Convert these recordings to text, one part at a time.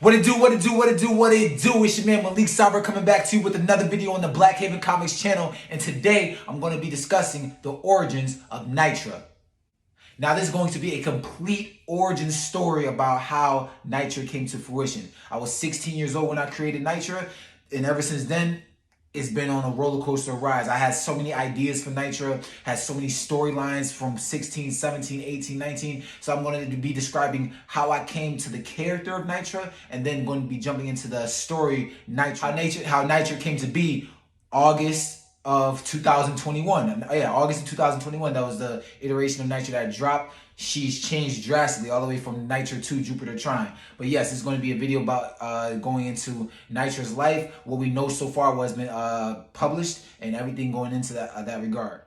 What it do, what it do, what it do, what it do. It's your man Malik Sabra coming back to you with another video on the Black Haven Comics channel. And today I'm going to be discussing the origins of Nitra. Now this is going to be a complete origin story about how Nitra came to fruition. I was 16 years old when I created Nitra, and ever since then, it's been on a roller coaster rise. I had so many ideas for Nitra, had so many storylines from 16, 17, 18, 19. So I'm going to be describing how I came to the character of Nitra, and then going to be jumping into the story Nitra, how Nitra came to be August of 2021. Yeah, August of 2021. That was the iteration of Nitra that dropped. She's changed drastically all the way from Nitra to Jupiter Trine. But yes, it's going to be a video about going into Nitra's life, what we know so far, what's been published, and everything going into that regard.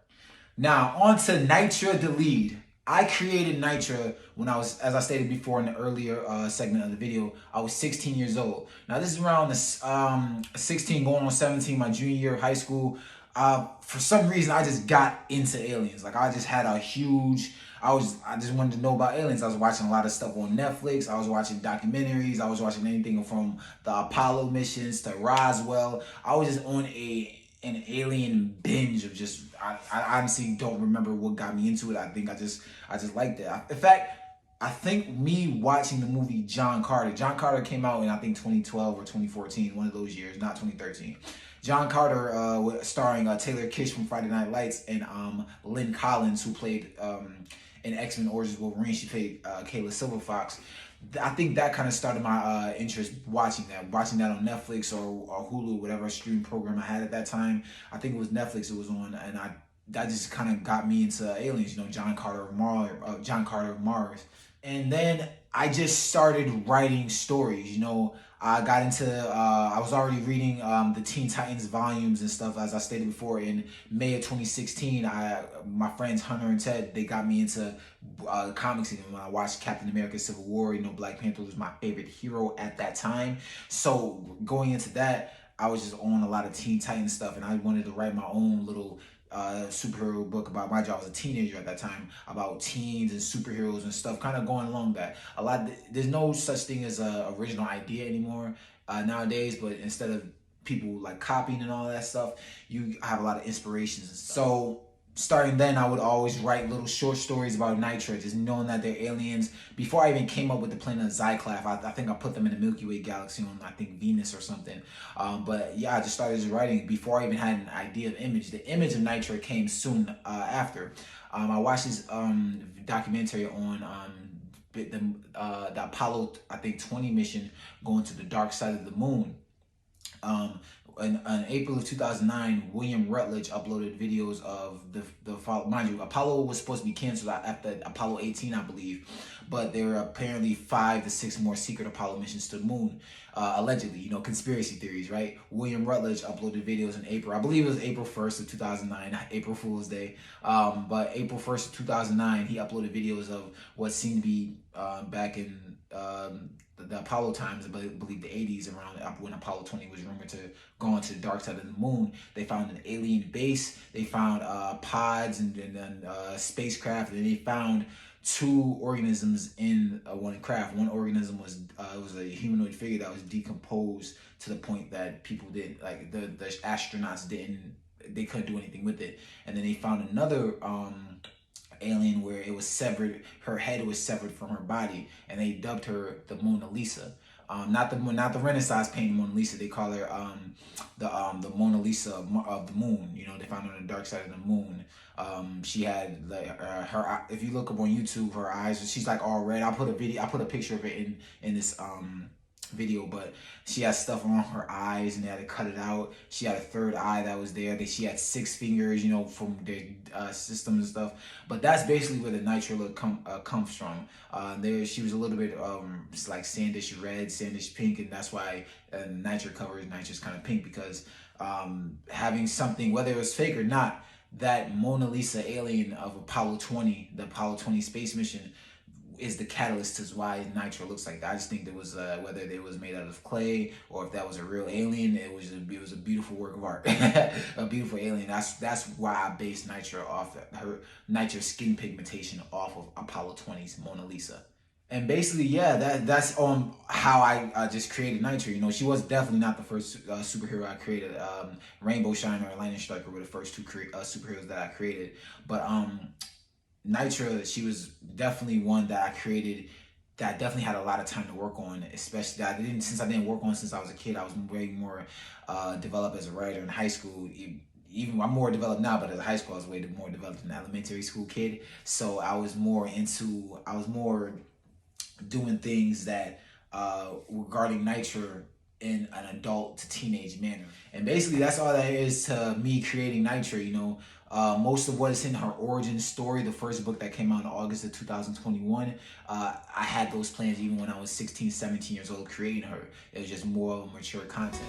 Now, on to Nitra the lead. I created Nitra when I was, as I stated before in the earlier segment of the video, I was 16 years old. Now, this is around the 16 going on 17, my junior year of high school. For some reason, I just got into aliens. Like, I just had a huge... I just wanted to know about aliens. I was watching a lot of stuff on Netflix. I was watching documentaries. I was watching anything from the Apollo missions to Roswell. I was just on an alien binge of just, I honestly don't remember what got me into it. I think I just liked it. In fact, I think me watching the movie John Carter came out in, I think, 2012 or 2014, one of those years, not 2013. John Carter, starring Taylor Kitsch from Friday Night Lights, and Lynn Collins, who played in X-Men Origins Wolverine. She played Kayla Silverfox. I think that kind of started my interest watching that on Netflix or Hulu, whatever streaming program I had at that time. I think it was Netflix it was on, and that just kind of got me into aliens. You know, John Carter of Mars. And then I just started writing stories. You know, I got into, I was already reading the Teen Titans volumes and stuff, as I stated before. In May of 2016, my friends Hunter and Ted, they got me into comics. And when I watched Captain America Civil War, you know, Black Panther was my favorite hero at that time. So going into that, I was just on a lot of Teen Titans stuff, and I wanted to write my own little superhero book about my job. I was a teenager at that time, about teens and superheroes and stuff, kind of going along that. There's no such thing as a original idea anymore nowadays, but instead of people like copying and all that stuff, you have a lot of inspirations and stuff. So starting then, I would always write little short stories about Nitra, just knowing that they're aliens. Before I even came up with the planet of Zyklaf, I think I put them in the Milky Way galaxy on, I think, Venus or something. But yeah, I just started writing before I even had an idea of image. The image of Nitra came soon after. I watched this documentary on the Apollo, I think, 20 mission going to the dark side of the moon. In April of 2009, William Rutledge uploaded videos of the mind you, Apollo was supposed to be canceled after Apollo 18, I believe, but there were apparently 5 to 6 more secret Apollo missions to the moon, allegedly. You know, conspiracy theories, right? William Rutledge uploaded videos in April. I believe it was April 1st of 2009, April Fool's Day. But April 1st of 2009, he uploaded videos of what seemed to be back in the Apollo times, I believe the 80s, around when Apollo 20 was rumored to go on to the dark side of the moon. They found an alien base, they found pods and then spacecraft, and they found 2 organisms in one craft. One organism was a humanoid figure that was decomposed to the point that people didn't, like the astronauts they couldn't do anything with it. And then they found another alien where it was severed, her head was severed from her body, and they dubbed her the Mona Lisa. Not the Renaissance painting Mona Lisa. They call her the Mona Lisa of the moon. You know, they found her on the dark side of the moon. She had like her. If you look up on YouTube, her eyes, she's like all red. I put a picture of it in this video, but she had stuff on her eyes and they had to cut it out. She had a 3rd eye that was there. She had 6 fingers, you know, from their systems and stuff. But that's basically where the Nitra look comes from. She was a little bit like sandish red, sandish pink, and that's why Nitra cover is Nitra's kind of pink, because having something, whether it was fake or not, that Mona Lisa alien of Apollo 20, the Apollo 20 space mission, is the catalyst to why Nitra looks like that. I just think there was whether it was made out of clay or if that was a real alien, it was a beautiful work of art, a beautiful alien. That's why I based Nitra off Nitra's skin pigmentation off of Apollo 20's Mona Lisa. And basically, yeah, that's how I just created Nitra. You know, she was definitely not the first superhero I created. Rainbow Shiner and Lightning Striker were the first two superheroes that I created. But Nitra, she was definitely one that I created that I definitely had a lot of time to work on, especially that since I didn't work on since I was a kid. I was way more developed as a writer in high school. Even I'm more developed now, but as a high school, I was way more developed than an elementary school kid. So I was more doing things that regarding Nitra in an adult to teenage manner. And basically that's all that is to me creating Nitra. You know, most of what is in her origin story, the first book that came out in August of 2021, I had those plans even when I was 16, 17 years old creating her. It was just more mature content.